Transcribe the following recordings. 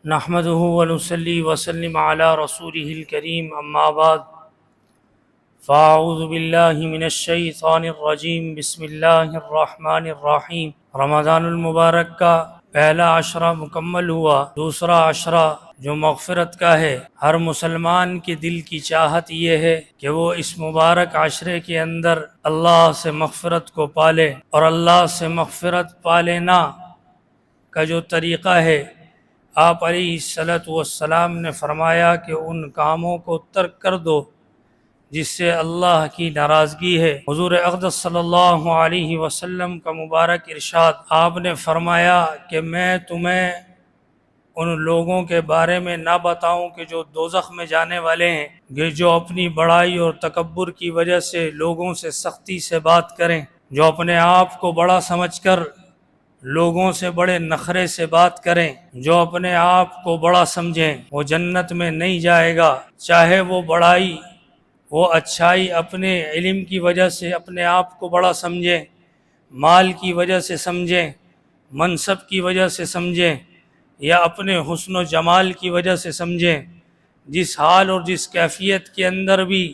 نحمده ونصلي وسلم على رسوله الكريم اما بعد فاعوذ باللہ من الشیطان الرجیم بسم اللہ الرحمن الرحیم۔ رمضان المبارک کا پہلا عشرہ مکمل ہوا، دوسرا عشرہ جو مغفرت کا ہے، ہر مسلمان کے دل کی چاہت یہ ہے کہ وہ اس مبارک عشرے کے اندر اللہ سے مغفرت کو پالے، اور اللہ سے مغفرت پالینا کا جو طریقہ ہے، آپ علیہ الصلوۃ والسلام نے فرمایا کہ ان کاموں کو ترک کر دو جس سے اللہ کی ناراضگی ہے۔ حضور اقدس صلی اللہ علیہ وسلم کا مبارک ارشاد، آپ نے فرمایا کہ میں تمہیں ان لوگوں کے بارے میں نہ بتاؤں کہ جو دوزخ میں جانے والے ہیں، کہ جو اپنی بڑائی اور تکبر کی وجہ سے لوگوں سے سختی سے بات کریں، جو اپنے آپ کو بڑا سمجھ کر لوگوں سے بڑے نخرے سے بات کریں، جو اپنے آپ کو بڑا سمجھیں، وہ جنت میں نہیں جائے گا، چاہے وہ بڑائی، وہ اچھائی اپنے علم کی وجہ سے اپنے آپ کو بڑا سمجھیں، مال کی وجہ سے سمجھیں، منصب کی وجہ سے سمجھیں، یا اپنے حسن و جمال کی وجہ سے سمجھیں، جس حال اور جس کیفیت کے اندر بھی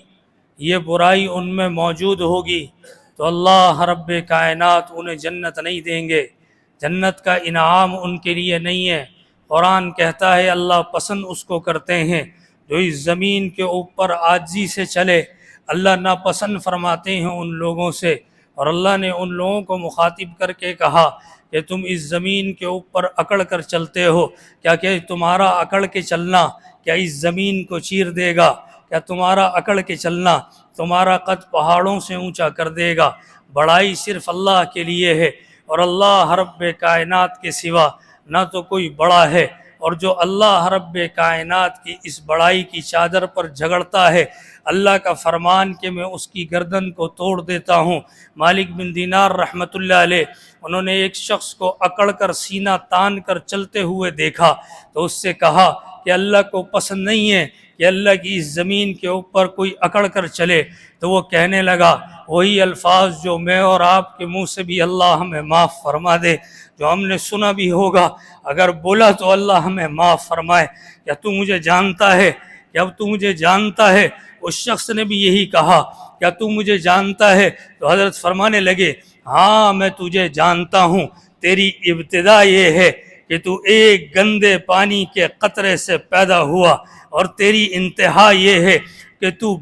یہ برائی ان میں موجود ہوگی تو اللہ رب کائنات انہیں جنت نہیں دیں گے، جنت کا انعام ان کے لیے نہیں ہے۔ قرآن کہتا ہے اللہ پسند اس کو کرتے ہیں جو اس زمین کے اوپر عاجزی سے چلے، اللہ ناپسند فرماتے ہیں ان لوگوں سے۔ اور اللہ نے ان لوگوں کو مخاطب کر کے کہا کہ تم اس زمین کے اوپر اکڑ کر چلتے ہو، کیا کہ تمہارا اکڑ کے چلنا کیا اس زمین کو چیر دے گا؟ کیا تمہارا اکڑ کے چلنا تمہارا قد پہاڑوں سے اونچا کر دے گا؟ بڑائی صرف اللہ کے لیے ہے، اور اللہ رب کائنات کے سوا نہ تو کوئی بڑا ہے، اور جو اللہ رب کائنات کی اس بڑائی کی چادر پر جھگڑتا ہے، اللہ کا فرمان کہ میں اس کی گردن کو توڑ دیتا ہوں۔ مالک بن دینار رحمۃ اللہ علیہ، انہوں نے ایک شخص کو اکڑ کر سینہ تان کر چلتے ہوئے دیکھا تو اس سے کہا کہ اللہ کو پسند نہیں ہے کہ اللہ کی اس زمین کے اوپر کوئی اکڑ کر چلے، تو وہ کہنے لگا وہی الفاظ جو میں اور آپ کے منہ سے بھی اللہ ہمیں معاف فرما دے، جو ہم نے سنا بھی ہوگا، اگر بولا تو اللہ ہمیں معاف فرمائے۔ کیا تو مجھے جانتا ہے؟ کیا تو مجھے جانتا ہے؟ اس شخص نے بھی یہی کہا، کیا تو مجھے جانتا ہے؟ تو حضرت فرمانے لگے ہاں میں تجھے جانتا ہوں، تیری ابتدا یہ ہے کہ تو ایک گندے پانی کے قطرے سے پیدا ہوا، اور تیری انتہا یہ ہے کہ تو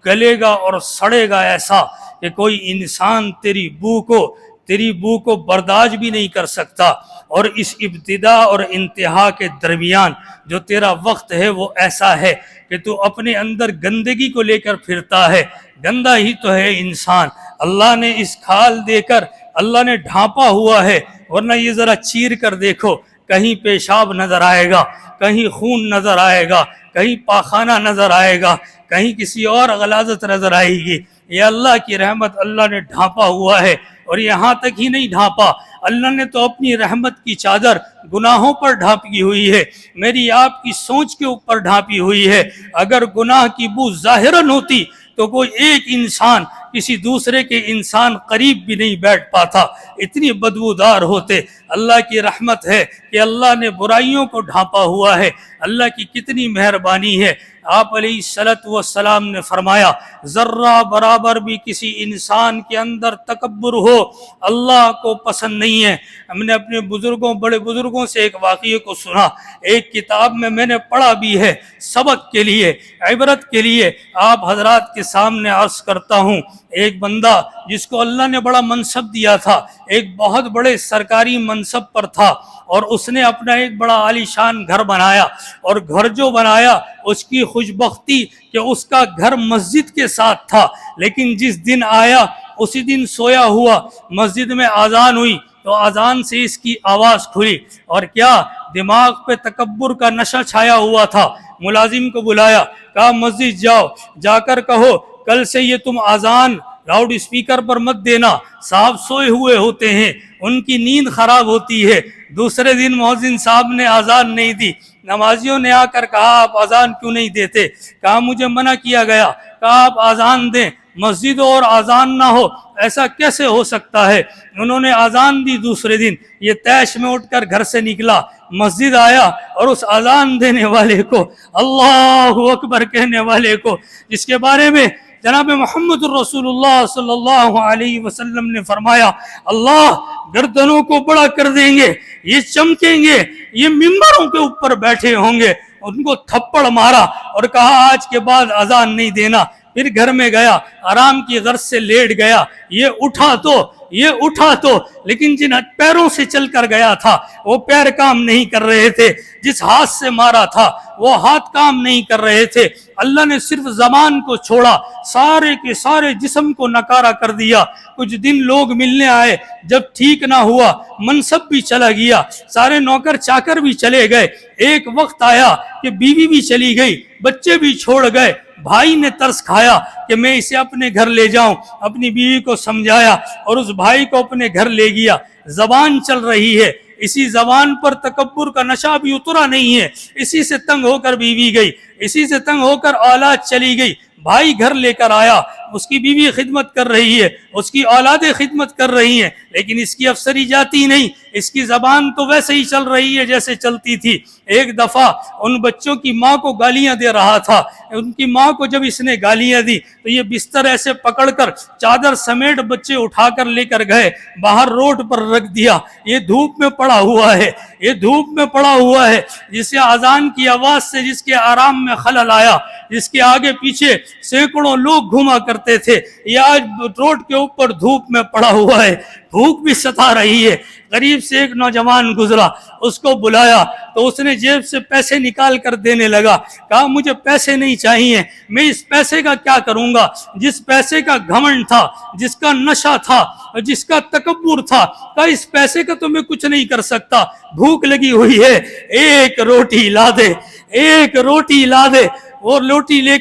گلے گا اور سڑے گا ایسا کہ کوئی انسان تیری بو کو برداشت بھی نہیں کر سکتا۔ اور اس ابتدا اور انتہا کے درمیان جو تیرا وقت ہے وہ ایسا ہے کہ تو اپنے اندر گندگی کو لے کر پھرتا ہے، گندا ہی تو ہے انسان، اللہ نے اس کھال دے کر اللہ نے ڈھانپا ہوا ہے، ورنہ یہ ذرا چیر کر دیکھو، کہیں پیشاب نظر آئے گا، کہیں خون نظر آئے گا، کہیں پاخانہ نظر آئے گا، کہیں کسی اور غلاظت نظر آئے گی۔ یہ اللہ کی رحمت اللہ نے ڈھانپا ہوا ہے، اور یہاں تک ہی نہیں ڈھانپا، اللہ نے تو اپنی رحمت کی چادر گناہوں پر ڈھانپی ہوئی ہے، میری آپ کی سوچ کے اوپر ڈھانپی ہوئی ہے۔ اگر گناہ کی بو ظاہراً ہوتی تو کوئی ایک انسان کسی دوسرے کے انسان قریب بھی نہیں بیٹھ پاتا، اتنی بدبودار ہوتے۔ اللہ کی رحمت ہے کہ اللہ نے برائیوں کو ڈھانپا ہوا ہے، اللہ کی کتنی مہربانی ہے۔ آپ علیہ الصلوۃ والسلام نے فرمایا ذرہ برابر بھی کسی انسان کے اندر تکبر ہو اللہ کو پسند نہیں ہے۔ ہم نے اپنے بڑے بزرگوں سے ایک واقعے کو سنا، ایک کتاب میں نے پڑھا بھی ہے، سبق کے لیے، عبرت کے لیے آپ حضرات کے سامنے عرض کرتا ہوں۔ ایک بندہ جس کو اللہ نے بڑا منصب دیا تھا، ایک بہت بڑے سرکاری منصب پر تھا، اور اس نے اپنا ایک بڑا عالیشان گھر بنایا، اور گھر جو بنایا اس کی خوش بختی کہ اس کا گھر مسجد کے ساتھ تھا، لیکن جس دن آیا اسی دن سویا ہوا مسجد میں اذان ہوئی تو اذان سے اس کی آواز کھلی، اور کیا دماغ پہ تکبر کا نشہ چھایا ہوا تھا۔ ملازم کو بلایا، کہا مسجد جاؤ، جا کر کہو کل سے یہ تم اذان لاؤڈ اسپیکر پر مت دینا، صاحب سوئے ہوئے ہوتے ہیں، ان کی نیند خراب ہوتی ہے۔ دوسرے دن مؤذن صاحب نے اذان نہیں دی، نمازیوں نے آ کر کہا آپ اذان کیوں نہیں دیتے؟ کہا مجھے منع کیا گیا، کہا آپ اذان دیں، مسجد اور اذان نہ ہو، ایسا کیسے ہو سکتا ہے؟ انہوں نے اذان دی دوسرے دن، یہ تیش میں اٹھ کر گھر سے نکلا، مسجد آیا اور اس اذان دینے والے کو، اللہ اکبر کہنے والے کو، جس کے بارے میں جناب محمد الرسول اللہ صلی اللہ علیہ وسلم نے فرمایا اللہ گردنوں کو بڑا کر دیں گے، یہ چمکیں گے، یہ ممبروں کے اوپر بیٹھے ہوں گے، ان کو تھپڑ مارا اور کہا آج کے بعد اذان نہیں دینا۔ پھر گھر میں گیا، آرام کی غرض سے لیٹ گیا، یہ اٹھا تو لیکن جن پیروں سے چل کر گیا تھا وہ پیر کام نہیں کر رہے تھے، جس ہاتھ سے مارا تھا وہ ہاتھ کام نہیں کر رہے تھے۔ اللہ نے صرف زبان کو چھوڑا، سارے کے سارے جسم کو نکارا کر دیا۔ کچھ دن لوگ ملنے آئے، جب ٹھیک نہ ہوا منصب بھی چلا گیا، سارے نوکر چاکر بھی چلے گئے۔ ایک وقت آیا کہ بیوی بھی چلی گئی، بچے بھی چھوڑ گئے۔ بھائی نے ترس کھایا کہ میں اسے اپنے گھر لے جاؤں، اپنی بیوی کو سمجھایا اور اس بھائی کو اپنے گھر لے گیا۔ زبان چل رہی ہے، اسی زبان پر تکبر کا نشہ بھی اترا نہیں ہے، اسی سے تنگ ہو کر بیوی گئی، اسی سے تنگ ہو کر اولاد چلی گئی۔ بھائی گھر لے کر آیا، اس کی بیوی خدمت کر رہی ہے، اس کی اولادیں خدمت کر رہی ہیں، لیکن اس کی افسری جاتی نہیں، اس کی زبان تو ویسے ہی چل رہی ہے جیسے چلتی تھی۔ ایک دفعہ ان بچوں کی ماں کو گالیاں دے رہا تھا، ان کی ماں کو جب اس نے گالیاں دی تو یہ بستر ایسے پکڑ کر چادر سمیٹ بچے اٹھا کر لے کر گئے، باہر روڈ پر رکھ دیا۔ یہ دھوپ میں پڑا ہوا ہے، جس سے اذان کی آواز سے جس کے آرام میں خلل آیا، جس کے آگے پیچھے سینکڑوں لوگ گھوما کرتے تھے، یہ آج روڈ کے اوپر دھوپ میں پڑا ہوا ہے، بھوک بھی ستا رہی ہے۔ قریب سے ایک نوجوان گزرا، اس کو بلایا تو اس نے جیب سے پیسے نکال کر دینے لگا، کہا مجھے پیسے نہیں چاہیے، میں اس پیسے کا کیا کروں گا؟ جس پیسے کا گھمنڈ تھا، جس کا نشہ تھا، جس کا تکبر تھا، کہا اس پیسے کا تو میں کچھ نہیں کر سکتا، بھوک لگی ہوئی ہے، ایک روٹی لا دے۔ وہ روٹی لے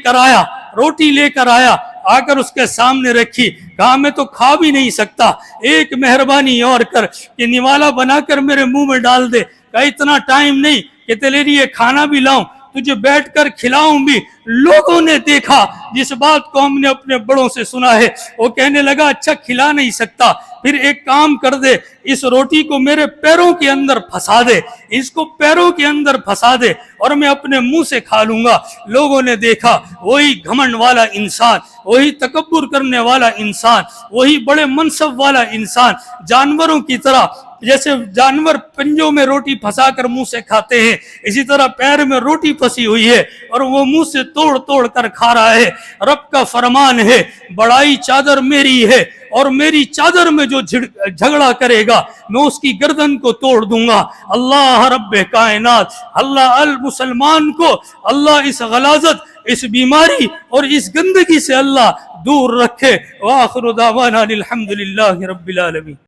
کر آیا، آ کر اس کے سامنے رکھی، کہا میں تو کھا بھی نہیں سکتا، ایک مہربانی اور کر کہ نوالا بنا کر میرے منہ میں ڈال دے۔ کہا اتنا ٹائم نہیں کہ تیرے لیے کھانا بھی لاؤں، تجھے بیٹھ کر کھلاؤں بھی۔ لوگوں نے دیکھا، جس بات کو ہم نے اپنے بڑوں سے سنا ہے، وہ کہنے لگا اچھا کھلا نہیں سکتا، پھر ایک کام کر دے، اس روٹی کو میرے پیروں کے اندر پھنسا دے، اس کو پیروں کے اندر پھنسا دے اور میں اپنے منہ سے کھا لوں گا۔ لوگوں نے دیکھا وہی گھمنڈ والا انسان، وہی تکبر کرنے والا انسان، وہی بڑے منصب والا انسان، جانوروں کی طرح، جیسے جانور پنجوں میں روٹی پھنسا کر منہ سے کھاتے ہیں، اسی طرح پیر میں روٹی پھنسی ہوئی ہے اور وہ منہ سے توڑ کر کھا رہا ہے۔ رب کا فرمان ہے بڑائی چادر میری ہے اور میری چادر میں جو جھگڑا کرے گا میں اس کی گردن کو توڑ دوں گا۔ اللہ رب کائنات، اللہ المسلمان کو اللہ اس غلاظت، اس بیماری اور اس گندگی سے اللہ دور رکھے۔ وآخر دعوانا الحمدللہ رب العالمین۔